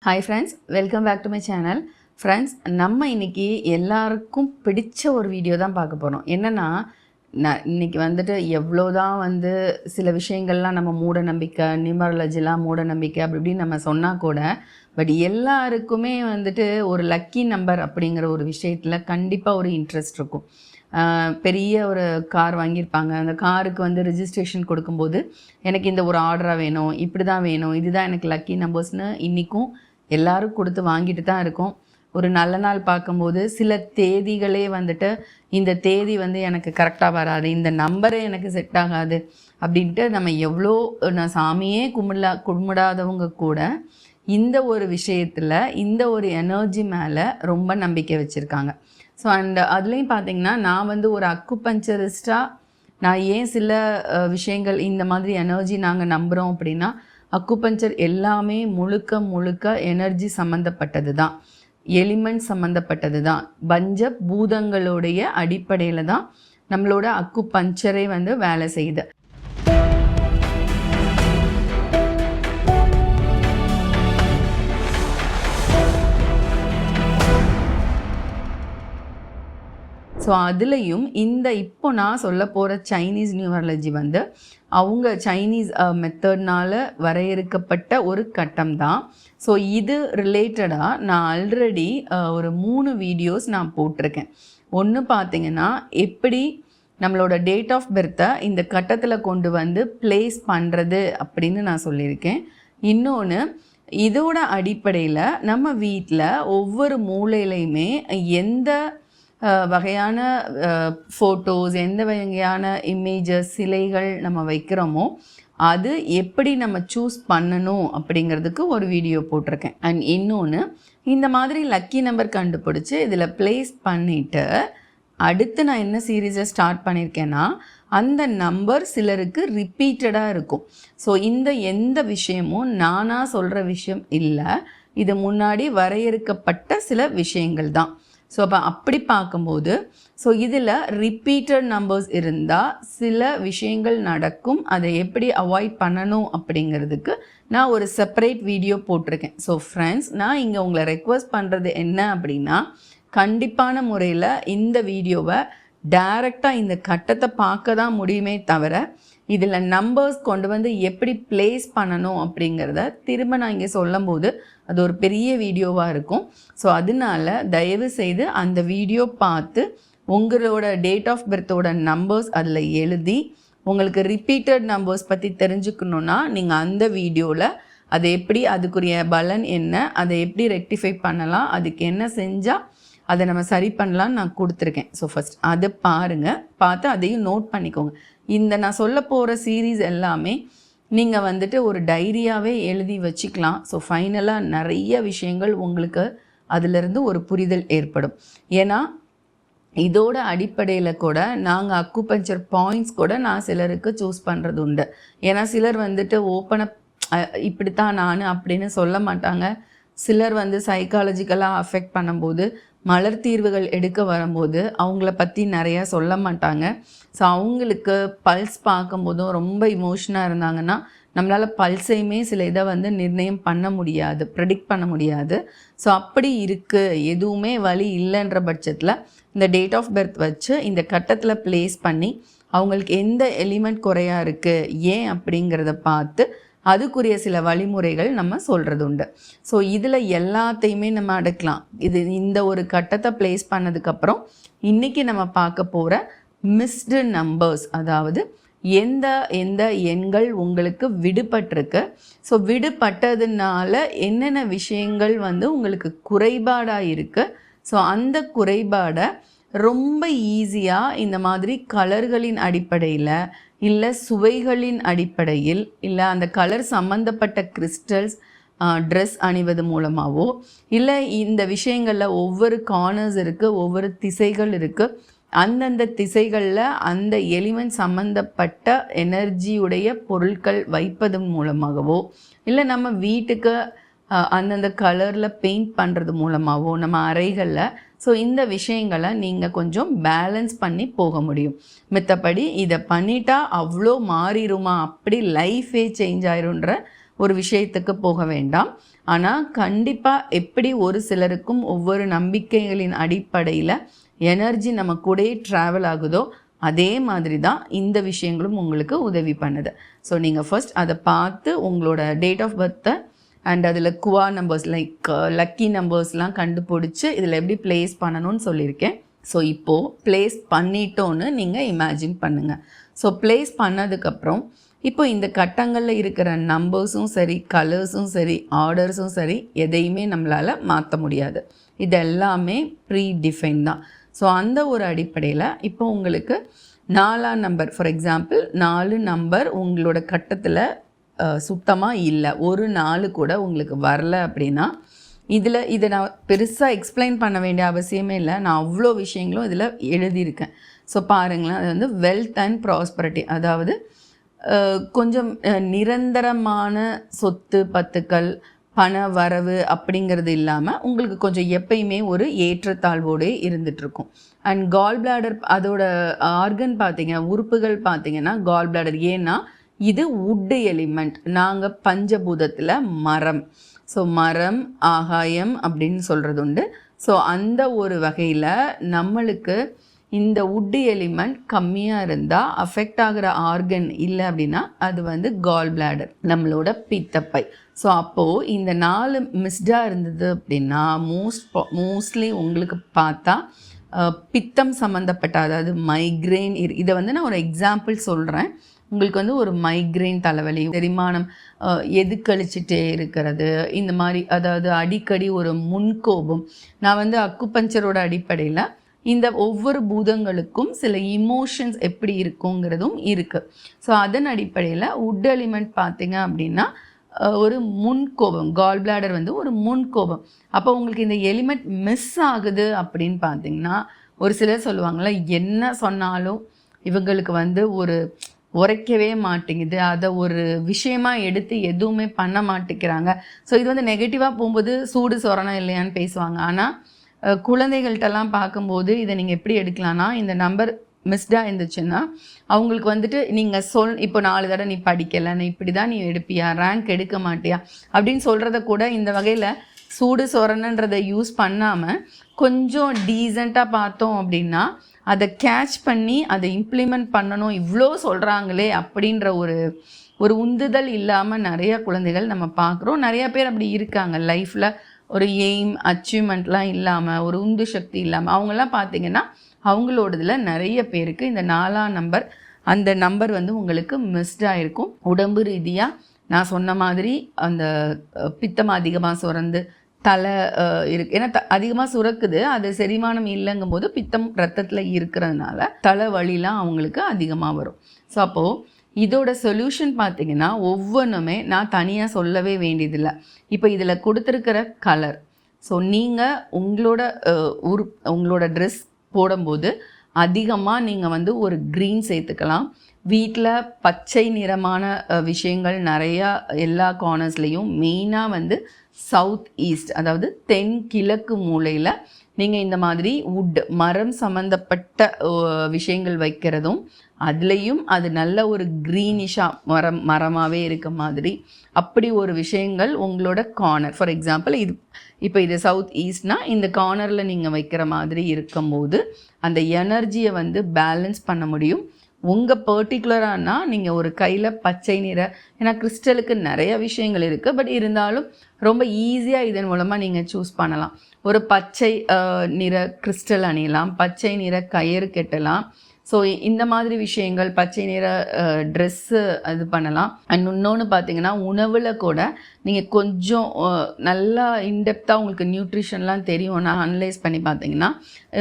Hi friends, welcome back to my channel. Friends, நம்ம இன்றைக்கி எல்லாருக்கும் பிடிச்ச ஒரு வீடியோ தான் பார்க்க போகிறோம். என்னென்னா, இன்றைக்கி வந்துட்டு எவ்வளோ தான் சில விஷயங்கள்லாம் நம்ம மூட நம்பிக்கை, நியூமராலஜிலாம் மூட நம்பிக்கை அப்படி இப்படின்னு நம்ம சொன்னால் கூட, பட் எல்லாருக்குமே ஒரு லக்கி நம்பர் அப்படிங்கிற ஒரு விஷயத்தில் கண்டிப்பாக ஒரு இன்ட்ரெஸ்ட் இருக்கும். பெரிய ஒரு கார் வாங்கியிருப்பாங்க. அந்த காருக்கு ரிஜிஸ்ட்ரேஷன் கொடுக்கும்போது எனக்கு இந்த ஒரு ஆர்டராக வேணும், இப்படி தான் வேணும், இதுதான் எனக்கு லக்கி நம்பர்ஸ்னு இன்றைக்கும் எல்லோரும் கொடுத்து வாங்கிட்டு தான் இருக்கோம். ஒரு நல்ல நாள் பார்க்கும்போது சில தேதிகளே இந்த தேதி எனக்கு கரெக்டாக வராது, இந்த நம்பரே எனக்கு செட் ஆகாது அப்படின்ட்டு நம்ம எவ்வளோ நான் சாமியே கும்பிடாதவங்க கூட இந்த ஒரு விஷயத்தில் இந்த ஒரு எனர்ஜி மேலே ரொம்ப நம்பிக்கை வச்சுருக்காங்க. ஸோ அதுலேயும் பார்த்திங்கன்னா, நான் ஒரு அக்குபஞ்சரிஸ்டாக நான் ஏன் சில விஷயங்கள் இந்த மாதிரி எனர்ஜி நாங்கள் நம்புகிறோம் அப்படின்னா, அக்குபஞ்சர் எல்லாமே முழுக்க எனர்ஜி சம்மந்தப்பட்டது தான், எலிமெண்ட் சம்மந்தப்பட்டது தான், பஞ்ச பூதங்களுடைய அடிப்படையில் தான் நம்மளோட அக்குபஞ்சரே வேலை செய்யுது. ஸோ அதுலேயும் இப்போ நான் சொல்ல போகிற சைனீஸ் நியூமராலஜி அவங்க சைனீஸ் மெத்தட்னால் வரையறுக்கப்பட்ட ஒரு கட்டம் தான். ஸோ இது ரிலேட்டடாக நான் ஆல்ரெடி ஒரு 3 வீடியோஸ் நான் போட்டிருக்கேன். ஒன்று பார்த்திங்கன்னா, எப்படி நம்மளோட டேட் ஆஃப் பர்த்தை இந்த கட்டத்தில் கொண்டு ப்ளேஸ் பண்ணுறது அப்படின்னு நான் சொல்லியிருக்கேன். இன்னொன்று, இதோட அடிப்படையில் நம்ம வீட்டில் ஒவ்வொரு மூலையிலையுமே எந்த வகையான ஃபோட்டோஸ், எந்த வகையான இமேஜஸ், சிலைகள் நம்ம வைக்கிறோமோ அது எப்படி நம்ம சூஸ் பண்ணணும் அப்படிங்கிறதுக்கு ஒரு வீடியோ போட்டிருக்கேன். அண்ட் இன்னொன்று, இந்த மாதிரி லக்கி நம்பர் கண்டுபிடிச்சி இதில் ப்ளேஸ் பண்ணிவிட்டு அடுத்து நான் என்ன சீரீஸை ஸ்டார்ட் பண்ணியிருக்கேன்னா, அந்த நம்பர் சிலருக்கு ரிப்பீட்டடாக இருக்கும். ஸோ எந்த விஷயமும் நானாக சொல்கிற விஷயம் இல்லை, இது முன்னாடி வரையறுக்கப்பட்ட சில விஷயங்கள் தான். ஸோ அப்படி பார்க்கும்போது இதில் ரிப்பீட்டட் நம்பர்ஸ் இருந்தால் சில விஷயங்கள் நடக்கும், அதை எப்படி அவாய்ட் பண்ணணும் அப்படிங்கிறதுக்கு நான் ஒரு செப்பரேட் வீடியோ போட்டிருக்கேன். ஸோ ஃப்ரெண்ட்ஸ், நான் இங்கே உங்களை ரெக்வஸ்ட் பண்ணுறது என்ன அப்படின்னா, கண்டிப்பான முறையில் இந்த வீடியோவை டைரெக்டாக இந்த கட்டத்தை பார்க்க தான் முடியுமே தவிர, இதில் நம்பர்ஸ் கொண்டு எப்படி ப்ளேஸ் பண்ணணும் அப்படிங்கிறத திரும்ப நான் இங்கே சொல்லும்போது அது ஒரு பெரிய வீடியோவாக இருக்கும். ஸோ அதனால தயவு செய்து அந்த வீடியோ பார்த்து உங்களோட டேட் ஆஃப் பர்த்தோட நம்பர்ஸ் அதில் எழுதி, உங்களுக்கு ரிப்பீட்டட் நம்பர்ஸ் பற்றி தெரிஞ்சுக்கணுன்னா நீங்கள் அந்த வீடியோவில் அதை எப்படி, அதுக்குரிய பலன் என்ன, அதை எப்படி ரெக்டிஃபை பண்ணலாம், அதுக்கு என்ன செஞ்சால் அதை நம்ம சரி பண்ணலான்னு நான் கொடுத்துருக்கேன். ஸோ ஃபஸ்ட் அதை பாருங்கள், பார்த்து அதையும் நோட் பண்ணிக்கோங்க. நான் சொல்ல போகிற சீரீஸ் எல்லாமே நீங்கள் ஒரு டைரியாகவே எழுதி வச்சுக்கலாம். ஸோ ஃபைனலாக நிறைய விஷயங்கள் உங்களுக்கு அதிலிருந்து ஒரு புரிதல் ஏற்படும். ஏன்னா இதோட அடிப்படையில் கூட நாங்கள் அக்குபஞ்சர் பாயிண்ட்ஸ் கூட நான் சிலருக்கு சூஸ் பண்ணுறது உண்டு. ஏன்னா சிலர் ஓப்பனாக இப்படித்தான் நான் அப்படின்னு சொல்ல மாட்டாங்க. சிலர் சைக்காலஜிக்கலாக அஃபெக்ட் பண்ணும்போது, மலர் தீர்வுகள் எடுக்க வரும்போது அவங்கள பற்றி நிறையா சொல்ல மாட்டாங்க. ஸோ அவங்களுக்கு பல்ஸ் பார்க்கும்போதும் ரொம்ப இமோஷனாக இருந்தாங்கன்னா நம்மளால் பல்ஸையுமே சில இதை நிர்ணயம் பண்ண முடியாது, ப்ரெடிக்ட் பண்ண முடியாது. ஸோ அப்படி இருக்குது, எதுவுமே வழி இல்லைன்ற பட்சத்தில் இந்த டேட் ஆஃப் பர்த் வச்சு இந்த கட்டத்தில் ப்ளேஸ் பண்ணி அவங்களுக்கு எந்த எலிமெண்ட் குறையாக இருக்குது, ஏன் அப்படிங்கிறத பார்த்து அதுக்குரிய சில வழிமுறைகள் நம்ம சொல்கிறது உண்டு. ஸோ இதில் எல்லாத்தையுமே நம்ம அடக்கலாம். இந்த ஒரு கட்டத்தை ப்ளேஸ் பண்ணதுக்கப்புறம் இன்றைக்கி நம்ம பார்க்க போகிற மிஸ்டு நம்பர்ஸ், அதாவது எந்த எண்கள் உங்களுக்கு விடுபட்டிருக்கு, ஸோ விடுபட்டதுனால என்னென்ன விஷயங்கள் உங்களுக்கு குறைபாடாக இருக்குது, ஸோ அந்த குறைபாடை ரொம்ப ஈஸியாக இந்த மாதிரி கலர்களின் அடிப்படையில், இல்லை சுவைகளின் அடிப்படையில், இல்லை அந்த கலர் சம்மந்தப்பட்ட கிறிஸ்டல்ஸ் ட்ரெஸ் அணிவது மூலமாகவோ, இல்லை இந்த விஷயங்களில் ஒவ்வொரு கார்னர்ஸ் இருக்குது, ஒவ்வொரு திசைகள் இருக்குது, அந்தந்த திசைகளில் அந்த எலிமெண்ட் சம்மந்தப்பட்ட எனர்ஜியுடைய பொருட்கள் வைப்பதன் மூலமாகவோ, இல்லை நம்ம வீட்டுக்கு அந்தந்த கலரில் பெயிண்ட் பண்ணுறது மூலமாகவோ நம்ம அறைகளில், ஸோ இந்த விஷயங்களை நீங்கள் கொஞ்சம் பேலன்ஸ் பண்ணி போக முடியும். மற்றபடி இதை பண்ணிட்டா அவ்வளோ மாறிடுமா, அப்படி லைஃபே சேஞ்ச் ஆயிருன்ற ஒரு விஷயத்துக்கு போக வேண்டாம். ஆனால் கண்டிப்பாக எப்படி ஒரு சிலருக்கும் ஒவ்வொரு நம்பிக்கைகளின் அடிப்படையில் எனர்ஜி நம்ம கூடயே ட்ராவல் ஆகுதோ அதே மாதிரி தான் இந்த விஷயங்களும் உங்களுக்கு உதவி பண்ணுது. ஸோ நீங்கள் ஃபர்ஸ்ட் அதை பார்த்து உங்களோட டேட் ஆஃப் பர்த்தை அண்ட் அதில் குவா நம்பர்ஸ் லைக் லக்கி நம்பர்ஸ்லாம் கண்டுபிடிச்சி இதில் எப்படி ப்ளேஸ் பண்ணணும்னு சொல்லியிருக்கேன். ஸோ இப்போது ப்ளேஸ் பண்ணிட்டோன்னு நீங்கள் இமேஜின் பண்ணுங்கள். ஸோ ப்ளேஸ் பண்ணதுக்கப்புறம் இப்போ இந்த கட்டங்களில் இருக்கிற நம்பர்ஸும் சரி, கலர்ஸும் சரி, ஆர்டர்ஸும் சரி, எதையுமே நம்மளால் மாற்ற முடியாது. இது எல்லாமே ப்ரீ டிஃபைன் தான். ஸோ அந்த ஒரு அடிப்படையில் இப்போ உங்களுக்கு 4ஆம் நம்பர், ஃபார் எக்ஸாம்பிள் 4 நம்பர் உங்களோட கட்டத்தில் சுத்தமாக இல்லை, ஒரு 4 கூட உங்களுக்கு வரல அப்படின்னா இதை நான் பெருசாக எக்ஸ்பிளைன் பண்ண வேண்டிய அவசியமே இல்லை. நான் அவ்வளோ விஷயங்களும் இதில் எழுதியிருக்கேன். ஸோ பாருங்களேன், அது வந்து வெல்த் அண்ட் ப்ராஸ்பரிட்டி, அதாவது கொஞ்சம் நிரந்தரமான சொத்து பத்துக்கள் பண வரவு அப்படிங்கிறது இல்லாமல் உங்களுக்கு கொஞ்சம் எப்பயுமே ஒரு ஏற்றத்தாழ்வோடு இருந்துகிட்ருக்கும். அண்ட் கால் பிளாடர், அதோட ஆர்கன் பார்த்தீங்க, உறுப்புகள் பார்த்தீங்கன்னா கால் பிளாடர். ஏன்னா இது வுட்டு எலிமெண்ட், நாங்கள் பஞ்சபூதத்தில் மரம். ஸோ மரம், ஆகாயம் அப்படின்னு சொல்கிறது உண்டு. ஸோ அந்த ஒரு வகையில் நம்மளுக்கு இந்த வுட்டு எலிமெண்ட் கம்மியாக இருந்தால் அஃபெக்ட் ஆகிற ஆர்கன் இல்லை அப்படின்னா அது வந்து கால் பிளாடர், நம்மளோட பித்தப்பை. ஸோ அப்போது இந்த 4 மிஸ்டாக இருந்தது அப்படின்னா மோஸ்ட்லி உங்களுக்கு பார்த்தா பித்தம் சம்மந்தப்பட்ட, அதாவது மைக்ரெயின், இதை வந்து நான் ஒரு எக்ஸாம்பிள் சொல்கிறேன். உங்களுக்கு வந்து ஒரு மைக்ரெயின், தலைவலி, செரிமானம் எதுக்கழிச்சிட்டே இருக்கிறது, இந்த மாதிரி, அதாவது அடிக்கடி ஒரு முன்கோபம். நான் வந்து அக்குபஞ்சரோட அடிப்படையில் இந்த ஒவ்வொரு பூதங்களுக்கும் சில இமோஷன்ஸ் எப்படி இருக்குங்கிறதும் இருக்குது. ஸோ அதன் அடிப்படையில் வுட் எலிமெண்ட் பார்த்தீங்க அப்படின்னா ஒரு முன்கோபம், கால் பிளாடர் வந்து ஒரு முன்கோபம். அப்போ உங்களுக்கு இந்த எலிமெண்ட் மிஸ் ஆகுது அப்படின்னு பார்த்தீங்கன்னா ஒரு சிலர் சொல்லுவாங்களே, என்ன சொன்னாலும் இவங்களுக்கு வந்து ஒரு உரைக்கவே மாட்டேங்குது, அதை ஒரு விஷயமாக எடுத்து எதுவுமே பண்ண மாட்டேங்கிறாங்க. ஸோ இது வந்து நெகட்டிவாக போகும்போது சூடு சொரணம் இல்லையான்னு பேசுவாங்க. ஆனால் குழந்தைகள்கிட்டலாம் பார்க்கும்போது இதை நீங்கள் எப்படி எடுக்கலான்னா, இந்த நம்பர் மிஸ்டாக இருந்துச்சுன்னா அவங்களுக்கு வந்துட்டு நீங்கள் இப்போ 4 தடவை நீ படிக்கலை, நீ இப்படி தான் நீ எடுப்பியா, ரேங்க் எடுக்க மாட்டியா அப்படின்னு சொல்கிறத கூட இந்த வகையில் சூடு சொரணன்றதை யூஸ் பண்ணாமல் கொஞ்சம் டீசெண்டாக பார்த்தோம் அப்படின்னா அதை கேட்ச் பண்ணி அதை இம்ப்ளிமெண்ட் பண்ணணும், இவ்வளோ சொல்கிறாங்களே அப்படின்ற ஒரு உந்துதல் இல்லாமல் நிறையா குழந்தைகள் நம்ம பார்க்குறோம். நிறையா பேர் அப்படி இருக்காங்க லைஃப்பில், ஒரு எய்ம் அச்சீவ்மெண்ட்லாம் இல்லாமல், ஒரு உந்து சக்தி இல்லாமல். அவங்கெல்லாம் பார்த்திங்கன்னா அவங்களோடதில் நிறைய பேருக்கு இந்த 4ஆம் நம்பர், அந்த நம்பர் வந்து உங்களுக்கு மிஸ்டாக இருக்கும். உடம்பு ரீதியாக நான் சொன்ன மாதிரி அந்த பித்தம் அதிகமாக சுரந்து தலை இருக்கு, ஏன்னா அதிகமாக சுரக்குது, அது செரிமானம் இல்லைங்கும் போது பித்தம் ரத்தத்தில் இருக்கிறதுனால தலை வலிலாம் அவங்களுக்கு அதிகமாக வரும். ஸோ அப்போது இதோட சொல்யூஷன் பார்த்திங்கன்னா ஒவ்வொன்றுமே நான் தனியாக சொல்லவே வேண்டியதில்லை. இப்போ இதில் கொடுத்துருக்கிற கலர், ஸோ நீங்கள் உங்களோட ட்ரெஸ் போடும்போது அதிகமாக நீங்கள் வந்து ஒரு க்ரீன் சேர்த்துக்கலாம். வீட்டில் பச்சை நிறமான விஷயங்கள் நிறையா எல்லா கார்னர்ஸ்லேயும், மெயினாக வந்து சவுத் ஈஸ்ட், அதாவது தென்கிழக்கு மூலையில் நீங்கள் இந்த மாதிரி வுட், மரம் சம்மந்தப்பட்ட விஷயங்கள் வைக்கிறதும், அதுலேயும் அது நல்ல ஒரு க்ரீனிஷாக மரமாகவே இருக்க மாதிரி அப்படி ஒரு விஷயங்கள் உங்களோட கார்னர், ஃபார் எக்ஸாம்பிள் இப்போ இது சவுத் ஈஸ்ட்னால் இந்த கார்னரில் நீங்கள் வைக்கிற மாதிரி இருக்கும்போது அந்த எனர்ஜியை வந்து பேலன்ஸ் பண்ண முடியும். உங்கள் பர்டிகுலரானா நீங்கள் ஒரு கையில் பச்சை நிற, ஏன்னா கிறிஸ்டலுக்கு நிறைய விஷயங்கள் இருக்குது, பட் இருந்தாலும் ரொம்ப ஈஸியாக இதன் மூலமாக நீங்கள் சூஸ் பண்ணலாம். ஒரு பச்சை நிற கிறிஸ்டல் அணியலாம், பச்சை நிற கயிறு கட்டலாம். ஸோ இந்த மாதிரி விஷயங்கள், பச்சை நிற ட்ரெஸ்ஸு இது பண்ணலாம். அண்ட் இன்னொன்று பார்த்தீங்கன்னா உணவில் கூட நீங்கள் கொஞ்சம் நல்லா இன்டெப்த்தாக உங்களுக்கு நியூட்ரிஷன்லாம் தெரியும்னா அனலைஸ் பண்ணி பார்த்தீங்கன்னா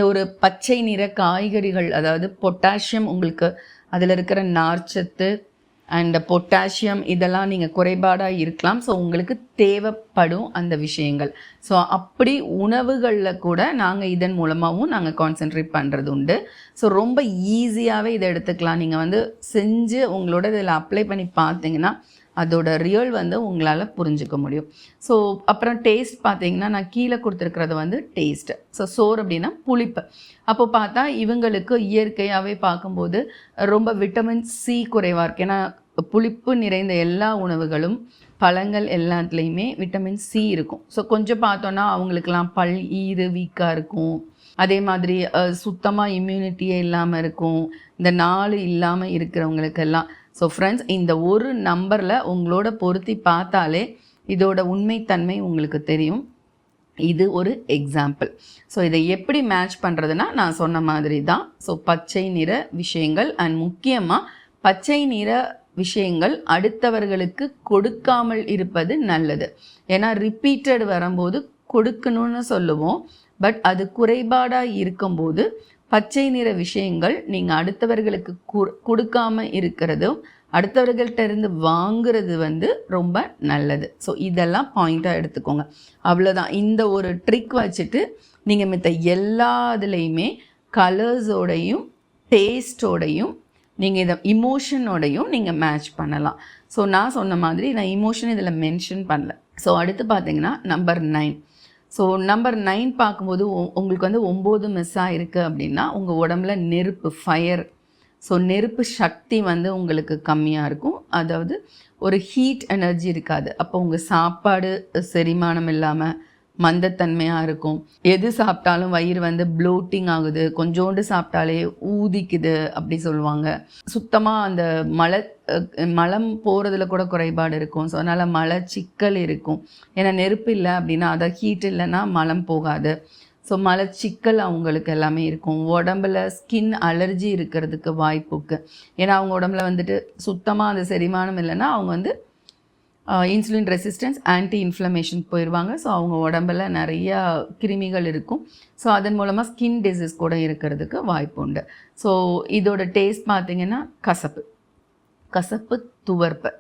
ஒரு பச்சை நிற காய்கறிகள், அதாவது பொட்டாசியம், உங்களுக்கு அதில் இருக்கிற நார்ச்சத்து அண்ட் பொட்டாசியம் இதெல்லாம் நீங்கள் குறைபாடாக இருக்கலாம். ஸோ உங்களுக்கு தேவைப்படும் அந்த விஷயங்கள். ஸோ அப்படி உணவுகளில் கூட நாங்கள் இதன் மூலமாகவும் நாங்கள் கான்சென்ட்ரேட் பண்ணுறது உண்டு. ஸோ ரொம்ப ஈஸியாகவே இதை எடுத்துக்கலாம். நீங்கள் வந்து செஞ்சு உங்களோட இதில் அப்ளை பண்ணி பார்த்தீங்கன்னா அதோட ரியல் வந்து உங்களால் புரிஞ்சுக்க முடியும். ஸோ அப்புறம் டேஸ்ட் பார்த்தீங்கன்னா நான் கீழே கொடுத்துருக்கிறது வந்து டேஸ்ட்டு. ஸோ சோறு அப்படின்னா புளிப்பு. அப்போ பார்த்தா இவங்களுக்கு இயற்கையாகவே பார்க்கும்போது ரொம்ப விட்டமின் சி குறைவாக இருக்குது. ஏன்னா புளிப்பு நிறைந்த எல்லா உணவுகளும் பழங்கள் எல்லாத்துலேயுமே விட்டமின் சி இருக்கும். ஸோ கொஞ்சம் பார்த்தோன்னா அவங்களுக்கெல்லாம் பல் ஈறு வீக்காக இருக்கும். அதே மாதிரி சுத்தமாக இம்யூனிட்டியே இல்லாமல் இருக்கும். இந்த 4 இல்லாமல் இருக்கிறவங்களுக்கெல்லாம். ஸோ ஃப்ரெண்ட்ஸ், இந்த ஒரு நம்பரில் உங்களோட பொருத்தி பார்த்தாலே இதோட உண்மைத்தன்மை உங்களுக்கு தெரியும். இது ஒரு எக்ஸாம்பிள். ஸோ இதை எப்படி மேட்ச் பண்ணுறதுன்னா நான் சொன்ன மாதிரி தான். ஸோ பச்சை நிற விஷயங்கள் அண்ட் முக்கியமாக பச்சை நிற விஷயங்கள் அடுத்தவர்களுக்கு கொடுக்காமல் இருப்பது நல்லது. ஏன்னா ரிப்பீட்டட் வரும்போது கொடுக்கணும்னு சொல்லுவோம். பட் அது குறைபாடாக இருக்கும்போது பச்சை நிற விஷயங்கள் நீங்கள் அடுத்தவர்களுக்கு கொடுக்காம இருக்கிறதும் அடுத்தவர்கள்ட்ட இருந்து வாங்குறது ரொம்ப நல்லது. ஸோ இதெல்லாம் பாயிண்ட்டாக எடுத்துக்கோங்க. அவ்வளோதான். இந்த ஒரு ட்ரிக் வச்சுட்டு நீங்கள் மித்த எல்லாத்துலேயுமே கலர்ஸோடையும் டேஸ்ட்டோடையும் நீங்கள் இதை இமோஷனோடையும் நீங்கள் மேட்ச் பண்ணலாம். ஸோ நான் சொன்ன மாதிரி நான் இமோஷன் இதில் மென்ஷன் பண்ணல. ஸோ அடுத்து பார்த்தீங்கன்னா நம்பர் 9. ஸோ நம்பர் 9 பார்க்கும்போது உங்களுக்கு 9 மிஸ் ஆகிருக்கு அப்படின்னா உங்கள் உடம்புல நெருப்பு, ஃபயர், ஸோ நெருப்பு சக்தி உங்களுக்கு கம்மியாக இருக்கும். அதாவது ஒரு ஹீட் எனர்ஜி இருக்காது. அப்போ உங்கள் சாப்பாடு செரிமானம் இல்லாமல் மந்தத்தன்மையாக இருக்கும். எது சாப்பிட்டாலும் வயிறு ப்ளோட்டிங் ஆகுது, கொஞ்சோண்டு சாப்பிட்டாலே ஊதிக்குது அப்படி சொல்லுவாங்க. சுத்தமாக அந்த மலம் போகிறதுல கூட குறைபாடு இருக்கும். ஸோ அதனால் மலச்சிக்கல் இருக்கும். ஏன்னா நெருப்பு இல்லை அப்படின்னா, அதை ஹீட் இல்லைன்னா மலம் போகாது. ஸோ மலச்சிக்கல் அவங்களுக்கு எல்லாமே இருக்கும். உடம்புல ஸ்கின் அலர்ஜி இருக்கிறதுக்கு வாய்ப்புக்கு. ஏன்னா அவங்க உடம்புல சுத்தமாக அந்த செரிமானம் இல்லைன்னா அவங்க இன்சுலின் ரெசிஸ்டன்ஸ், ஆன்டி இன்ஃப்ளமேஷன் போயிடுவாங்க. ஸோ அவங்க உடம்புல நிறையா கிருமிகள் இருக்கும். ஸோ அதன் மூலமாக ஸ்கின் டிசீஸ் கூட இருக்கிறதுக்கு வாய்ப்பு உண்டு. ஸோ இதோட டேஸ்ட் பார்த்திங்கன்னா கசப்பு, துவர்ப்பு.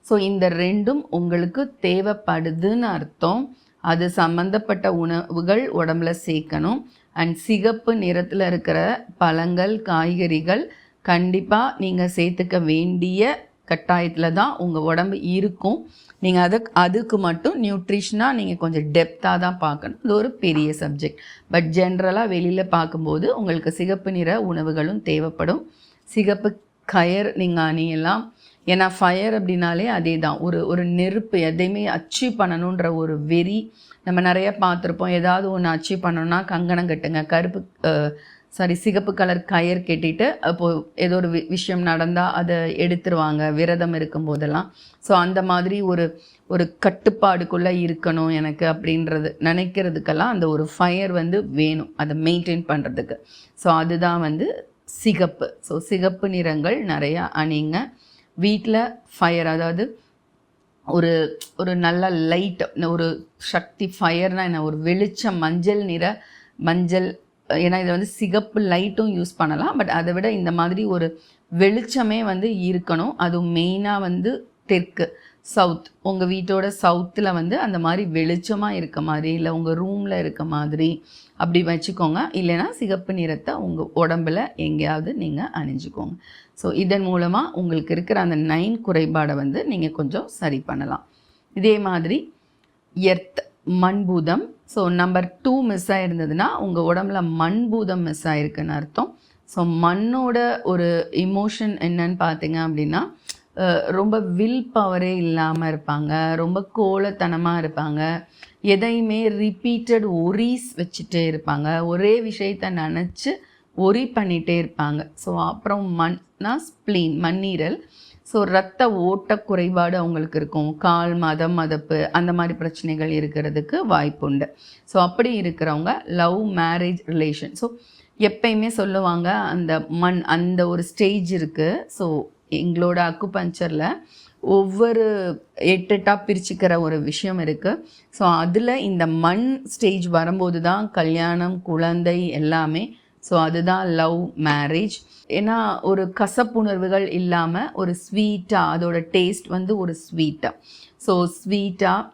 ஸோ இந்த ரெண்டும் உங்களுக்கு தேவைப்படுதுன்னு அர்த்தம். அது சம்மந்தப்பட்ட உணவுகள் உடம்புல சேர்க்கணும். அண்ட் சிகப்பு நிறத்தில் இருக்கிற பழங்கள், காய்கறிகள் கண்டிப்பாக நீங்கள் சேர்த்துக்க வேண்டிய கட்டாயத்தில் தான் உங்கள் உடம்பு இருக்கும். நீங்கள் அதுக்கு மட்டும் நியூட்ரிஷனாக நீங்கள் கொஞ்சம் டெப்த்தாக தான் பார்க்கணும். அது ஒரு பெரிய சப்ஜெக்ட். பட் ஜென்ரலாக வெளியில் பார்க்கும்போது உங்களுக்கு சிகப்பு நிற உணவுகளும் தேவைப்படும். சிகப்பு கயர் நீங்கள் அணியலாம். ஏன்னா ஃபயர் அப்படின்னாலே அதே தான், ஒரு நெருப்பு, எதையுமே அச்சீவ் பண்ணணுன்ற ஒரு வெறி. நம்ம நிறைய பார்த்துருப்போம். ஏதாவது ஒன்று அச்சீவ் பண்ணணுன்னா கங்கணம் கட்டுங்க, சிகப்பு கலர் கயர் கட்டிட்டு அப்போது ஏதோ ஒரு விஷயம் நடந்தால் அதை எடுத்துருவாங்க விரதம் இருக்கும் போதெல்லாம். ஸோ அந்த மாதிரி ஒரு கட்டுப்பாடுக்குள்ளே இருக்கணும் எனக்கு அப்படின்றது நினைக்கிறதுக்கெல்லாம் அந்த ஒரு ஃபயர் வேணும் அதை மெயின்டைன் பண்ணுறதுக்கு. ஸோ அதுதான் சிகப்பு. ஸோ சிகப்பு நிறங்கள் நிறையா அணிங்க. வீட்டில் ஃபயர், அதாவது ஒரு நல்ல லைட், ஒரு சக்தி, ஃபயர்னால் என்ன, ஒரு வெளிச்சம், மஞ்சள், ஏன்னா இதை சிகப்பு லைட்டும் யூஸ் பண்ணலாம். பட் அதை விட இந்த மாதிரி ஒரு வெளிச்சமே இருக்கணும். அதுவும் மெயினாக தெற்கு, சவுத், உங்கள் வீட்டோட சவுத்தில் அந்த மாதிரி வெளிச்சமாக இருக்க மாதிரி, இல்லை உங்கள் ரூமில் இருக்க மாதிரி அப்படி வச்சுக்கோங்க. இல்லைன்னா சிகப்பு நிறத்தை உங்கள் உடம்பில் எங்கேயாவது நீங்கள் அணிஞ்சிக்கோங்க. ஸோ இதன் மூலமாக உங்களுக்கு இருக்கிற அந்த 9 குறைபாடை நீங்கள் கொஞ்சம் சரி பண்ணலாம். இதே மாதிரி எர்த், மண்பூதம். ஸோ நம்பர் 2 மிஸ் ஆகிருந்ததுன்னா உங்கள் உடம்புல மண்பூதம் மிஸ் ஆகிருக்குன்னு அர்த்தம். ஸோ மண்ணோட ஒரு இமோஷன் என்னன்னு பார்த்தீங்க அப்படின்னா, ரொம்ப வில் பவரே இல்லாமல் இருப்பாங்க, ரொம்ப கோலத்தனமாக இருப்பாங்க, எதையுமே ரிப்பீட்டட் ஒரீஸ் வச்சுட்டே இருப்பாங்க, ஒரே விஷயத்தை நினச்சி ஒரி பண்ணிகிட்டே இருப்பாங்க. ஸோ அப்புறம் மண்ணா ஸ்ப்ளீன், மண்ணீரல். ஸோ ரத்த ஓட்ட குறைபாடு அவங்களுக்கு இருக்கும். கால் மதப்பு அந்த மாதிரி பிரச்சனைகள் இருக்கிறதுக்கு வாய்ப்புண்டு. ஸோ அப்படி இருக்கிறவங்க லவ், மேரேஜ், ரிலேஷன். ஸோ எப்பயுமே சொல்லுவாங்க அந்த ஒரு ஸ்டேஜ் இருக்குது. ஸோ எங்களோட அக்குபஞ்சரில் ஒவ்வொரு 8 பிரிச்சுக்கிற ஒரு விஷயம் இருக்குது. ஸோ அதில் இந்த மண் ஸ்டேஜ் வரும்போது தான் கல்யாணம், குழந்தை எல்லாமே. ஸோ அதுதான் லவ், மேரேஜ். ஏன்னா ஒரு கசப்புணர்வுகள் இல்லாமல் ஒரு ஸ்வீட்டாக, அதோட டேஸ்ட் ஒரு ஸ்வீட்டாக, ஸோ ஸ்வீட்டாக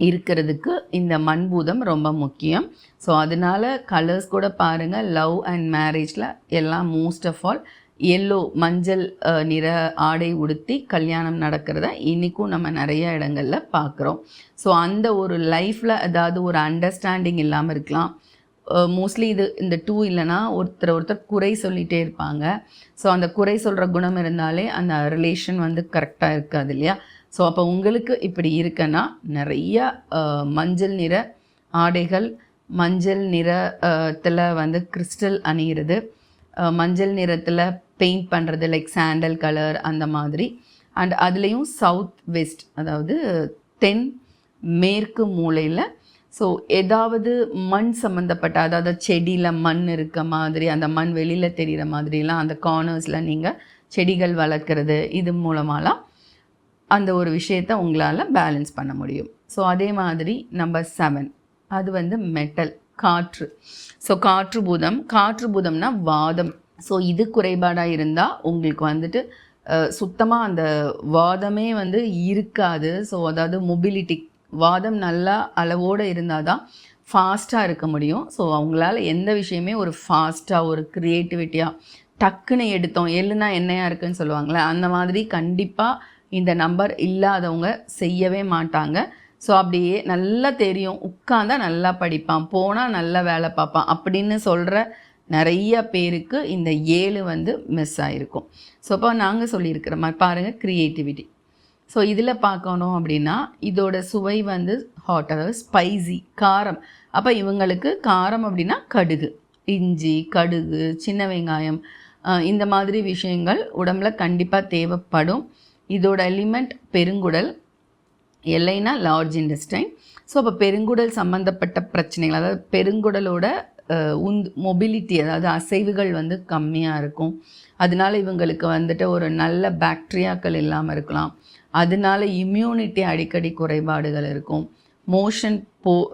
இருக்கிறதுக்கு இந்த மண்பூதம் ரொம்ப முக்கியம். ஸோ அதனால் கலர்ஸ் கூட பாருங்கள், லவ் அண்ட் மேரேஜில் எல்லாம் மோஸ்ட் ஆஃப் ஆல் எல்லோ, மஞ்சள் நிற ஆடை உடுத்தி கல்யாணம் நடக்கிறத இன்றைக்கும் நம்ம நிறைய இடங்களில் பார்க்குறோம். ஸோ அந்த ஒரு லைஃப்பில் ஏதாவது ஒரு அண்டர்ஸ்டாண்டிங் இல்லாமல் இருக்கலாம். மோஸ்ட்லி இந்த 2 இல்லைன்னா ஒருத்தர் குறை சொல்லிகிட்டே இருப்பாங்க. ஸோ அந்த குறை சொல்கிற குணம் இருந்தாலே அந்த ரிலேஷன் கரெக்டாக இருக்காது இல்லையா. ஸோ அப்போ உங்களுக்கு இப்படி இருக்குன்னா நிறைய மஞ்சள் நிற ஆடைகள், மஞ்சள் நிறத்தில் வந்து கிறிஸ்டல் அணிகிறது, மஞ்சள் நிறத்தில் பெயிண்ட் பண்ணுறது லைக் சாண்டல் கலர் அந்த மாதிரி. அண்ட் அதுலேயும் சவுத் வெஸ்ட், அதாவது தென் மேற்கு மூலையில் ஸோ ஏதாவது மண் சம்மந்தப்பட்ட, அதாவது செடியில் மண் இருக்க மாதிரி, அந்த மண் வெளியில் தெரிகிற மாதிரிலாம் அந்த கார்னர்ஸில் நீங்கள் செடிகள் வளர்க்குறது, இது மூலமாலாம் அந்த ஒரு விஷயத்தை உங்களால் பேலன்ஸ் பண்ண முடியும். ஸோ அதே மாதிரி நம்பர் 7 அது வந்து மெட்டல், காற்று. ஸோ காற்று பூதம்னா வாதம். ஸோ இது குறைபாடாக இருந்தால் உங்களுக்கு வந்துட்டு சுத்தமாக அந்த வாதமே வந்து இருக்காது. ஸோ அதாவது மொபிலிட்டி, வாதம் நல்லா அளவோடு இருந்தால் தான் ஃபாஸ்ட்டாக இருக்க முடியும். ஸோ அவங்களால எந்த விஷயமே ஒரு ஃபாஸ்ட்டாக, ஒரு க்ரியேட்டிவிட்டியாக டக்குன்னு எடுத்தோம், எள்ளுனா என்னையாக இருக்குன்னு சொல்லுவாங்களே, அந்த மாதிரி கண்டிப்பாக இந்த நம்பர் இல்லாதவங்க செய்யவே மாட்டாங்க. ஸோ அப்படியே நல்லா தெரியும், உட்காந்தா நல்லா படிப்பான், போனால் நல்லா வேலை பார்ப்பான் அப்படின்னு சொல்கிற நிறைய பேருக்கு இந்த 7 வந்து மிஸ் ஆகிருக்கும். ஸோ அப்போ நாங்கள் சொல்லியிருக்கிற மாதிரி பாருங்கள், க்ரியேட்டிவிட்டி. ஸோ இதில் பார்க்கணும் அப்படின்னா இதோட சுவை வந்து ஹாட், அதாவது ஸ்பைசி, காரம். அப்போ இவங்களுக்கு காரம் அப்படின்னா கடுகு, இஞ்சி, கடுகு, சின்ன வெங்காயம், இந்த மாதிரி விஷயங்கள் உடம்புல கண்டிப்பாக தேவைப்படும். இதோட எலிமெண்ட் பெருங்குடல், எல்லைனா லார்ஜ் இன்டெஸ்டைன். ஸோ அப்போ பெருங்குடல் சம்மந்தப்பட்ட பிரச்சனைகள், அதாவது பெருங்குடலோட மொபிலிட்டி, அதாவது அசைவுகள் வந்து கம்மியாக இருக்கும். அதனால இவங்களுக்கு வந்துட்டு ஒரு நல்ல பாக்டீரியாக்கள் இல்லாமல் இருக்கலாம். அதனால இம்யூனிட்டி அடிக்கடி குறைபாடுகள் இருக்கும். மோஷன்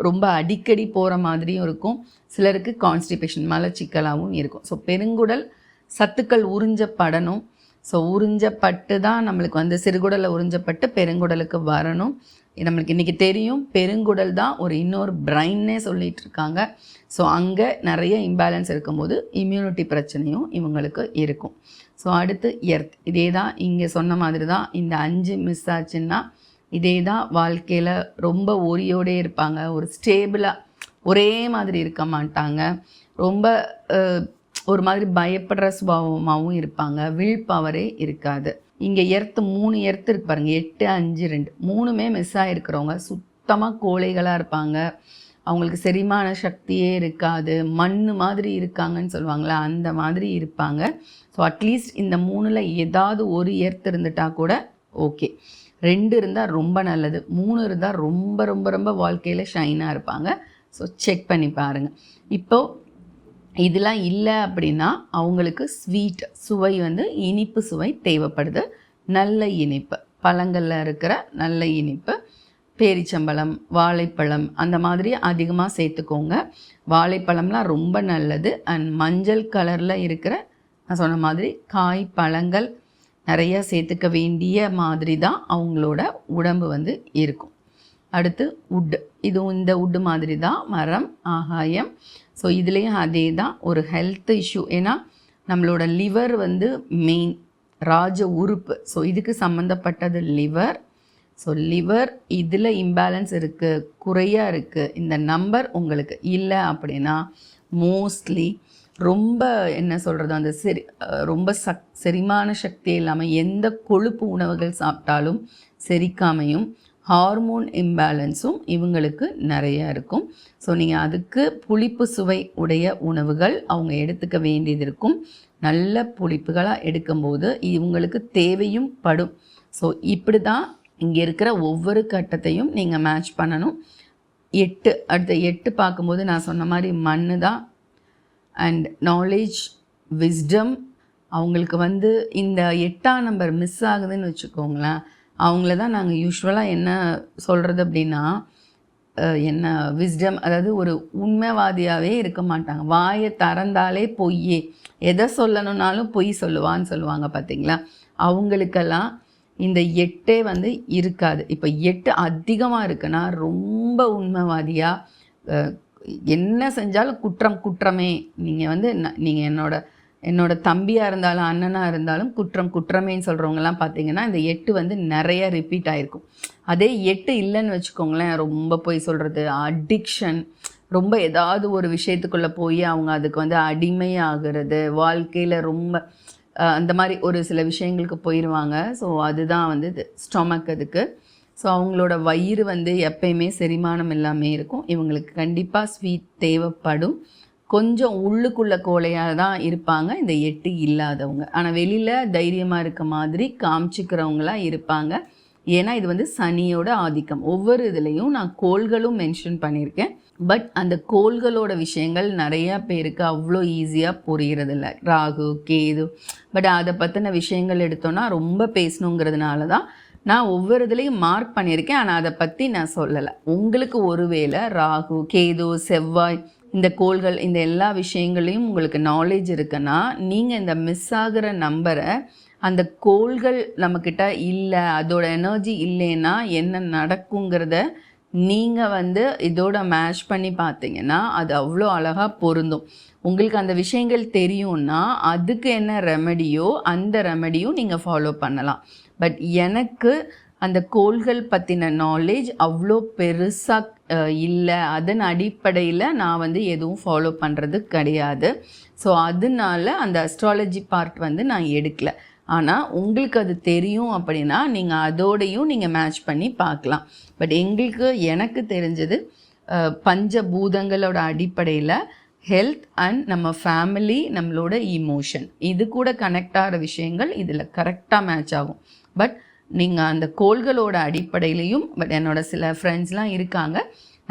ரொம்ப அடிக்கடி போகிற மாதிரியும் இருக்கும். சிலருக்கு கான்ஸ்டிபேஷன், மலச்சிக்கலாகவும் இருக்கும். ஸோ பெருங்குடல் சத்துக்கள் உறிஞ்சப்படணும். ஸோ உறிஞ்சப்பட்டு தான் நம்மளுக்கு வந்து சிறுகுடலை உறிஞ்சப்பட்டு பெருங்குடலுக்கு வரணும். நம்மளுக்கு இன்றைக்கி தெரியும், பெருங்குடல் தான் ஒரு இன்னொரு பிரைன்னே சொல்லிகிட்டு இருக்காங்க. ஸோ அங்கே நிறைய இம்பேலன்ஸ் இருக்கும்போது இம்யூனிட்டி பிரச்சனையும் இவங்களுக்கு இருக்கும். ஸோ அடுத்து எர்த், இதே தான் இங்கே சொன்ன மாதிரி தான். இந்த 5 மிஸ் ஆச்சுன்னா இதே தான், வாழ்க்கையில் ரொம்ப ஒரியோடே இருப்பாங்க, ஒரு ஸ்டேபிளாக ஒரே மாதிரி இருக்க மாட்டாங்க, ரொம்ப ஒரு மாதிரி பயப்படுற சுபாவமாகவும் இருப்பாங்க, வில் பவரே இருக்காது. இங்கே எர்த்து 3 எர்த்து இருக்கு பாருங்கள், 8, 5, 2 3மே மிஸ் ஆகிருக்கிறவங்க சுத்தமாக கோழைகளாக இருப்பாங்க. அவங்களுக்கு செரிமான சக்தியே இருக்காது, மண் மாதிரி இருக்காங்கன்னு சொல்லுவாங்களே அந்த மாதிரி இருப்பாங்க. ஸோ அட்லீஸ்ட் இந்த 3ல் ஏதாவது ஒரு எர்த்து இருந்துட்டால் கூட ஓகே. 2 இருந்தால் ரொம்ப நல்லது, 3 இருந்தால் ரொம்ப ரொம்ப ரொம்ப வாழ்க்கையில் ஷைனாக இருப்பாங்க. ஸோ செக் பண்ணி பாருங்கள். இப்போது இதெல்லாம் இல்லை அப்படின்னா அவங்களுக்கு ஸ்வீட் சுவை வந்து இனிப்பு சுவை தேவைப்படுது. நல்ல இனிப்பு, பழங்களில் இருக்கிற நல்ல இனிப்பு, பேரிச்சம்பழம், வாழைப்பழம் அந்த மாதிரி அதிகமாக சேர்த்துக்கோங்க. வாழைப்பழம்லாம் ரொம்ப நல்லது. அண்ட் மஞ்சள் கலரில் இருக்கிற நான் சொன்ன மாதிரி காய், பழங்கள் நிறையா சேர்த்துக்க வேண்டிய மாதிரி தான் அவங்களோட உடம்பு வந்து இருக்கும். அடுத்து உட்டு, இதுவும் இந்த உட்டு மாதிரி தான், மரம், ஆகாயம். ஸோ இதுலேயும் அதே தான், ஒரு ஹெல்த் இஷ்யூ. ஏன்னா நம்மளோட லிவர் வந்து மெயின் ராஜ உறுப்பு. ஸோ இதுக்கு சம்மந்தப்பட்டது லிவர். ஸோ லிவர் இதில் இம்பேலன்ஸ் இருக்குது, குறையாக இருக்குது. இந்த நம்பர் உங்களுக்கு இல்லை அப்படின்னா மோஸ்ட்லி ரொம்ப என்ன சொல்கிறது, அந்த ரொம்ப செரிமான சக்தி இல்லாமல் எந்த கொழுப்பு உணவுகள் சாப்பிட்டாலும் செரிக்காமையும் ஹார்மோன் இம்பேலன்ஸும் இவங்களுக்கு நிறையா இருக்கும். ஸோ நீங்கள் அதுக்கு புளிப்பு சுவை உடைய உணவுகள் அவங்க எடுத்துக்க வேண்டியது இருக்கும். நல்ல புளிப்புகளாக எடுக்கும்போது இவங்களுக்கு தேவையும் படும். ஸோ இப்படி தான் இங்கே இருக்கிற ஒவ்வொரு கட்டத்தையும் நீங்கள் மேட்ச் பண்ணணும். 8 அடுத்த 8 பார்க்கும்போது நான் சொன்ன மாதிரி மண் தான். And knowledge, wisdom. அவங்களுக்கு வந்து இந்த 8ஆம் நம்பர் மிஸ் ஆகுதுன்னு வச்சுக்கோங்களேன், அவங்கள தான் நாங்கள் யூஸ்வலாக என்ன சொல்கிறது அப்படின்னா, என்ன விஸ்டம், அதாவது ஒரு உண்மைவாதியாகவே இருக்க மாட்டாங்க. வாயை திறந்தாலே பொய்யே, எதை சொல்லணுன்னாலும் பொய் சொல்லுவான்னு சொல்லுவாங்க பார்த்தீங்களா. அவங்களுக்கெல்லாம் இந்த 8 வந்து இருக்காது. இப்போ 8 அதிகமாக இருக்குன்னா ரொம்ப உண்மைவாதியாக, என்ன செஞ்சாலும் குற்றமே. நீங்கள் வந்து நீங்கள் என்னோட தம்பியாக இருந்தாலும் அண்ணனாக இருந்தாலும் குற்றமேன்னு சொல்கிறவங்கலாம் பார்த்தீங்கன்னா இந்த 8 வந்து நிறைய ரிப்பீட் ஆகிருக்கும். அதே 8 இல்லைன்னு வச்சுக்கோங்களேன், ரொம்ப போய் சொல்கிறது, அடிக்ஷன், ரொம்ப ஏதாவது ஒரு விஷயத்துக்குள்ளே போய் அவங்க அதுக்கு வந்து அடிமையாகிறது, வாழ்க்கையில் ரொம்ப அந்த மாதிரி ஒரு சில விஷயங்களுக்கு போயிடுவாங்க. ஸோ அதுதான் வந்து இது ஸ்டொமக் அதுக்கு. ஸோ அவங்களோட வயிறு வந்து எப்பயுமே செரிமானம் இல்லாமல் இருக்கும். இவங்களுக்கு கண்டிப்பாக ஸ்வீட் தேவைப்படும். கொஞ்சம் உள்ளுக்குள்ளே கோழையாக தான் இருப்பாங்க இந்த 8 இல்லாதவங்க. ஆனால் வெளியில் தைரியமாக இருக்க மாதிரி காமிச்சிக்கிறவங்களா இருப்பாங்க. ஏன்னா இது வந்து சனியோட ஆதிக்கம். ஒவ்வொரு இதுலேயும் நான் கோள்களும் மென்ஷன் பண்ணியிருக்கேன். பட் அந்த கோள்களோட விஷயங்கள் நிறையா பேருக்கு அவ்வளோ ஈஸியாக புரிகிறதில்ல. ராகு கேது பட் அதை பற்றின விஷயங்கள் எடுத்தோன்னா ரொம்ப பேசணுங்கிறதுனால தான் நான் ஒவ்வொரு இதுலேயும் மார்க் பண்ணியிருக்கேன். ஆனால் அதை பற்றி நான் சொல்லலை. உங்களுக்கு ஒருவேளை ராகு கேது செவ்வாய் இந்த கோள்கள் இந்த எல்லா விஷயங்களையும் உங்களுக்கு நாலேஜ் இருக்குன்னா நீங்கள் இந்த மிஸ் ஆகிற நம்பரை அந்த கோள்கள் நம்மக்கிட்ட இல்லை, அதோட எனர்ஜி இல்லைன்னா என்ன நடக்குங்கிறத நீங்கள் வந்து இதோட மேட்ச் பண்ணி பார்த்தீங்கன்னா அது அவ்வளோ அழகாக பொருந்தும். உங்களுக்கு அந்த விஷயங்கள் தெரியும்னா அதுக்கு என்ன ரெமெடியோ அந்த ரெமெடியும் நீங்கள் ஃபாலோ பண்ணலாம். பட் எனக்கு அந்த கோள்கள் பற்றின நாலேஜ் அவ்வளோ பெருசாக இல்லை. அதன் அடிப்படையில் நான் வந்து எதுவும் ஃபாலோ பண்ணுறது கிடையாது. ஸோ அதனால அந்த அஸ்ட்ராலஜி பார்ட் வந்து நான் எடுக்கலை. ஆனால் உங்களுக்கு அது தெரியும் அப்படின்னா நீங்கள் அதோடையும் நீங்கள் மேட்ச் பண்ணி பார்க்கலாம். பட் எனக்கு தெரிஞ்சது பஞ்சபூதங்களோட அடிப்படையில் ஹெல்த் அண்ட் நம்ம ஃபேமிலி நம்மளோட இமோஷன் இது கூட கனெக்ட் ஆகிற விஷயங்கள் இதில் கரெக்டாக மேட்ச் ஆகும். பட் நீங்கள் அந்த கோள்களோட அடிப்படையிலையும் பட் என்னோடய சில ஃப்ரெண்ட்ஸ்லாம் இருக்காங்க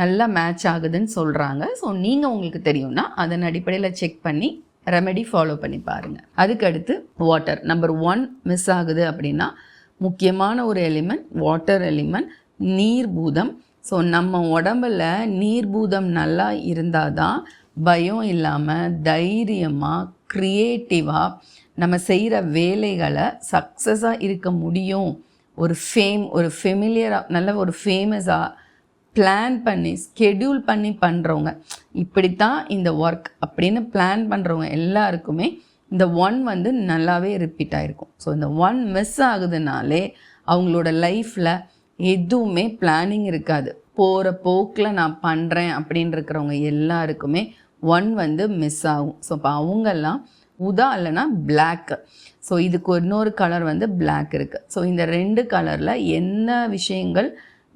நல்லா மேட்ச் ஆகுதுன்னு சொல்கிறாங்க. ஸோ நீங்கள் உங்களுக்கு தெரியும்னா அதன் அடிப்படையில் செக் பண்ணி ரெமெடி ஃபாலோ பண்ணி பாருங்கள். அதுக்கடுத்து வாட்டர் நம்பர் 1 மிஸ் ஆகுது அப்படின்னா முக்கியமான ஒரு எலிமெண்ட் வாட்டர் எலிமெண்ட், நீர்பூதம். ஸோ நம்ம உடம்புல நீர்பூதம் நல்லா இருந்தால் தான் பயம் இல்லாமல் தைரியமாக க்ரியேட்டிவாக நம்ம செய்கிற வேலைகளை சக்ஸஸாக இருக்க முடியும். ஒரு ஃபெமிலியராக நல்ல ஒரு ஃபேமஸாக பிளான் பண்ணி ஸ்கெடியூல் பண்ணி பண்ணுறவங்க இப்படித்தான் இந்த ஒர்க் அப்படின்னு பிளான் பண்ணுறவங்க எல்லாருக்குமே இந்த 1 வந்து நல்லாவே ரிப்பீட் ஆகிருக்கும். ஸோ இந்த 1 மிஸ் ஆகுதுனாலே அவங்களோட லைஃப்பில் எதுவுமே பிளானிங் இருக்காது. போகிற போக்கில் நான் பண்ணுறேன் அப்படின்னு இருக்கிறவங்க எல்லாருக்குமே 1 வந்து மிஸ் ஆகும். ஸோ இப்போ அவங்கெல்லாம் ஊதா இல்லைன்னா பிளாக்கு. ஸோ இதுக்கு இன்னொரு கலர் வந்து பிளாக் இருக்குது. ஸோ இந்த 2 கலரில் என்ன விஷயங்கள்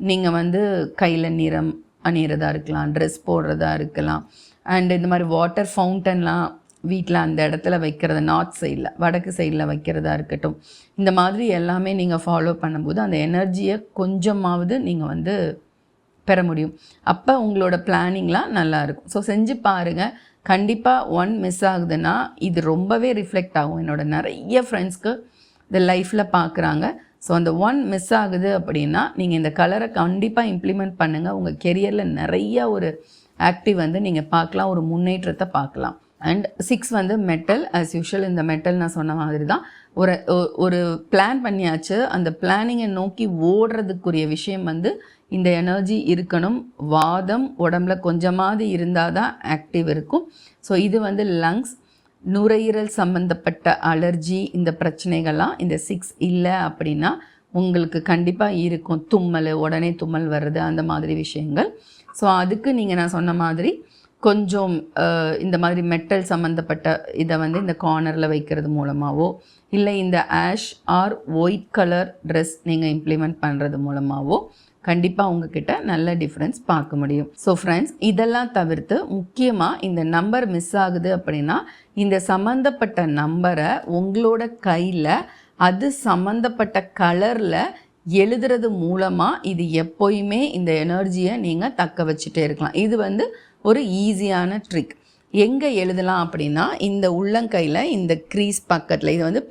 நீங்கள் வந்து கையில் நிறம் அணிகிறதா இருக்கலாம், ட்ரெஸ் போடுறதா இருக்கலாம், அண்ட் இந்த மாதிரி வாட்டர் ஃபவுண்டன்லாம் வீட்டில் அந்த இடத்துல வைக்கிறது, நார்த் சைடில் வடக்கு சைடில் வைக்கிறதா இருக்கட்டும், இந்த மாதிரி எல்லாமே நீங்கள் ஃபாலோ பண்ணும்போது அந்த எனர்ஜியை கொஞ்சமாவது நீங்கள் வந்து பெற முடியும். அப்போ உங்களோட பிளானிங்லாம் நல்லாயிருக்கும். ஸோ செஞ்சு பாருங்கள். கண்டிப்பாக 1 மிஸ் ஆகுதுன்னா இது ரொம்பவே ரிஃப்ளெக்ட் ஆகும். என்னோடய நிறைய ஃப்ரெண்ட்ஸ்க்கு இந்த லைஃப்பில் பார்க்குறாங்க. ஸோ அந்த 1 மிஸ் ஆகுது அப்படின்னா நீங்கள் இந்த கலரை கண்டிப்பாக இம்ப்ளிமெண்ட் பண்ணுங்கள். உங்கள் கெரியரில் நிறைய ஒரு ஆக்டிவ் வந்து நீங்கள் பார்க்கலாம், ஒரு முன்னேற்றத்தை பார்க்கலாம். அண்ட் 6 வந்து மெட்டல். ஆஸ் யூஷுவல் இந்த மெட்டல் நான் சொன்ன மாதிரி தான் ஒரு பிளான் பண்ணியாச்சு. அந்த பிளானிங்கை நோக்கி ஓடுறதுக்குரிய விஷயம் வந்து இந்த எனர்ஜி இருக்கணும். வாதம் உடம்புல கொஞ்சமாவது இருந்தால் தான் ஆக்டிவ் இருக்கும். ஸோ இது வந்து லங்ஸ், நுரையீரல் சம்மந்தப்பட்ட அலர்ஜி இந்த பிரச்சனைகள்லாம் இந்த 6 இல்லை அப்படின்னா உங்களுக்கு கண்டிப்பாக இருக்கும். தும்மல், உடனே தும்மல் வர்றது, அந்த மாதிரி விஷயங்கள். ஸோ அதுக்கு நீங்கள் நான் சொன்ன மாதிரி கொஞ்சம் இந்த மாதிரி மெட்டல் சம்மந்தப்பட்ட இதை வந்து இந்த கார்னரில் வைக்கிறது மூலமாகவோ இல்லை இந்த ash or white colour dress நீங்கள் இம்ப்ளிமெண்ட் பண்ணுறது மூலமாகவோ கண்டிப்பாக உங்ககிட்ட நல்ல டிஃப்ரென்ஸ் பார்க்க முடியும். ஸோ ஃப்ரெண்ட்ஸ், இதெல்லாம் தவிர்த்து முக்கியமாக இந்த நம்பர் மிஸ் ஆகுது அப்படின்னா இந்த சம்மந்தப்பட்ட நம்பரை உங்களோட கையில் அது சம்மந்தப்பட்ட கலரில் எழுதுறது மூலமாக இது எப்போயுமே இந்த எனர்ஜியை நீங்கள் தக்க வச்சுட்டே இருக்கலாம். இது வந்து ஒரு ஈஸியான ட்ரிக். எங்கே எழுதலாம் அப்படின்னா இந்த உள்ளங்கையில் இந்த க்ரீஸ் பக்கத்தில், இது வந்து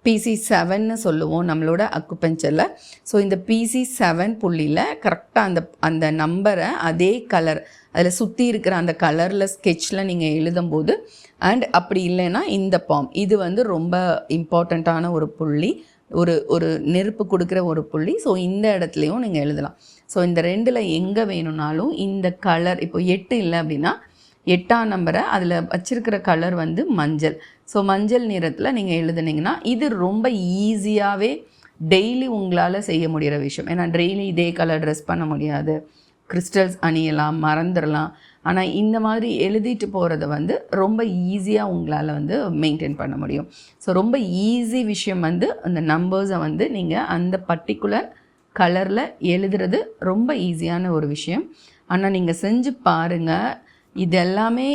PC7ன்னு சொல்லுவோம் நம்மளோட அக்குபஞ்சரில். ஸோ இந்த PC7 புள்ளியில் கரெக்டாக அந்த நம்பரை அதே கலர் அதில் சுற்றி இருக்கிற அந்த கலரில் ஸ்கெட்சில் நீங்கள் எழுதும்போது, அண்ட் அப்படி இல்லைன்னா இந்த பாம், இது வந்து ரொம்ப இம்பார்ட்டண்ட்டான ஒரு புள்ளி, ஒரு நெருப்பு கொடுக்குற ஒரு புள்ளி. ஸோ இந்த இடத்துலையும் நீங்கள் எழுதலாம். ஸோ இந்த 2ல் எங்கே வேணும்னாலும் இந்த கலர், இப்போ 8 இல்லை அப்படின்னா 8ஆம் நம்பரை அதில் வச்சிருக்கிற கலர் வந்து மஞ்சள். ஸோ மஞ்சள் நிறத்தில் நீங்கள் எழுதுனீங்கன்னா இது ரொம்ப ஈஸியாகவே டெய்லி உங்களால் செய்ய முடிகிற விஷயம். ஏன்னா டெய்லி இதே கலர் ட்ரெஸ் பண்ண முடியாது, கிறிஸ்டல்ஸ் அணியலாம், மறந்துடலாம். ஆனால் இந்த மாதிரி எழுதிட்டு போகிறத வந்து ரொம்ப ஈஸியாக உங்களால் வந்து மெயின்டைன் பண்ண முடியும். ஸோ ரொம்ப ஈஸி விஷயம் வந்து அந்த நம்பர்ஸை வந்து நீங்கள் அந்த பர்டிகுலர் கலரில் எழுதுறது ரொம்ப ஈஸியான ஒரு விஷயம். ஆனால் நீங்கள் செஞ்சு பாருங்கள். இது எல்லாமே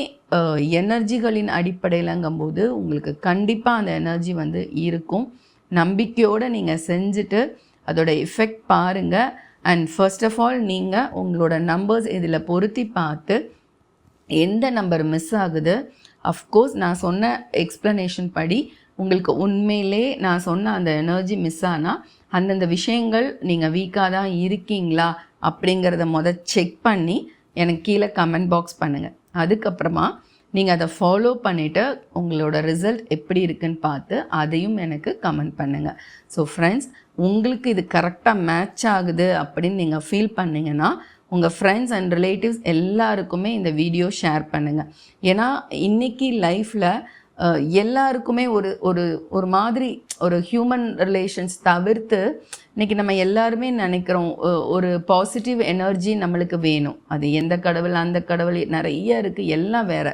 எனர்ஜிகளின் அடிப்படையிலங்கும்போது உங்களுக்கு கண்டிப்பாக அந்த எனர்ஜி வந்து இருக்கும். நம்பிக்கையோடு நீங்கள் செஞ்சுட்டு அதோட எஃபெக்ட் பாருங்கள். அண்ட் ஃபர்ஸ்ட் ஆஃப் ஆல் நீங்கள் உங்களோட நம்பர்ஸ் இதில் பொருத்தி பார்த்து எந்த நம்பர் மிஸ் ஆகுது, அஃப்கோர்ஸ் நான் சொன்ன எக்ஸ்ப்ளனேஷன் படி உங்களுக்கு உண்மையிலே நான் சொன்ன அந்த எனர்ஜி மிஸ் ஆனால் அந்தந்த விஷயங்கள் நீங்கள் வீக்காக தான் இருக்கீங்களா அப்படிங்கிறத செக் பண்ணி எனக்கு கீழே கமெண்ட் பாக்ஸ் பண்ணுங்கள். அதுக்கப்புறமா நீங்கள் அதை ஃபாலோ பண்ணிவிட்டு உங்களோட ரிசல்ட் எப்படி இருக்குன்னு பார்த்து அதையும் எனக்கு கமெண்ட் பண்ணுங்கள். ஸோ ஃப்ரெண்ட்ஸ், உங்களுக்கு இது கரெக்டாக மேட்ச் ஆகுது அப்படின்னு நீங்கள் ஃபீல் பண்ணிங்கன்னா உங்கள் ஃப்ரெண்ட்ஸ் அண்ட் ரிலேட்டிவ்ஸ் எல்லாருக்குமே இந்த வீடியோ ஷேர் பண்ணுங்கள். ஏன்னா இன்றைக்கி லைஃப்பில் எல்லாருக்குமே ஒரு மாதிரி ஒரு ஹியூமன் ரிலேஷன்ஸ் தவிர்த்து இன்றைக்கி நம்ம எல்லாருமே நினைக்கிறோம் ஒரு பாசிட்டிவ் எனர்ஜி நம்மளுக்கு வேணும். அது எந்த கடவுள் அந்த கடவுள் நிறைய இருக்குது, எல்லாம் வேறு.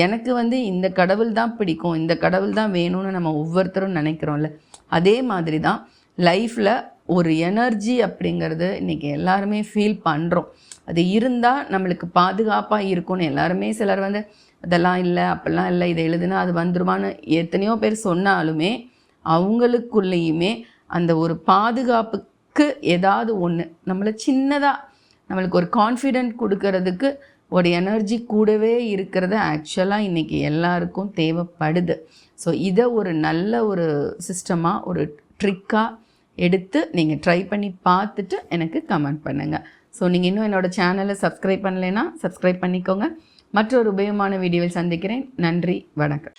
எனக்கு வந்து இந்த கடவுள் தான் பிடிக்கும், இந்த கடவுள் தான் வேணும்னு நம்ம ஒவ்வொருத்தரும் நினைக்கிறோம்ல. அதே மாதிரி தான் லைஃப்பில் ஒரு எனர்ஜி அப்படிங்கிறது இன்றைக்கி எல்லாருமே ஃபீல் பண்ணுறோம். அது இருந்தால் நம்மளுக்கு பாதுகாப்பாக இருக்கும்னு எல்லாருமே சிலர் வந்து அதெல்லாம் இல்லை, அப்படிலாம் இல்லை, இதை எழுதுனா அது வந்துருமான்னு எத்தனையோ பேர் சொன்னாலுமே அவங்களுக்குள்ளேயுமே அந்த ஒரு பாதுகாப்புக்கு ஏதாவது ஒன்று நம்மளை சின்னதாக நம்மளுக்கு ஒரு கான்ஃபிடென்ட் கொடுக்கறதுக்கு ஒரு எனர்ஜி கூடவே இருக்கிறது ஆக்சுவலாக இன்றைக்கி எல்லாருக்கும் தேவைப்படுது. ஸோ இதை ஒரு நல்ல ஒரு சிஸ்டமாக ஒரு ட்ரிக்காக எடுத்து நீங்கள் ட்ரை பண்ணி பார்த்துட்டு எனக்கு கமெண்ட் பண்ணுங்கள். ஸோ நீங்கள் இன்னும் என்னோடய சேனலை சப்ஸ்கிரைப் பண்ணலைன்னா சப்ஸ்கிரைப் பண்ணிக்கோங்க. மற்றொரு உபயோகமான வீடியோவில் சந்திக்கிறேன். நன்றி, வணக்கம்.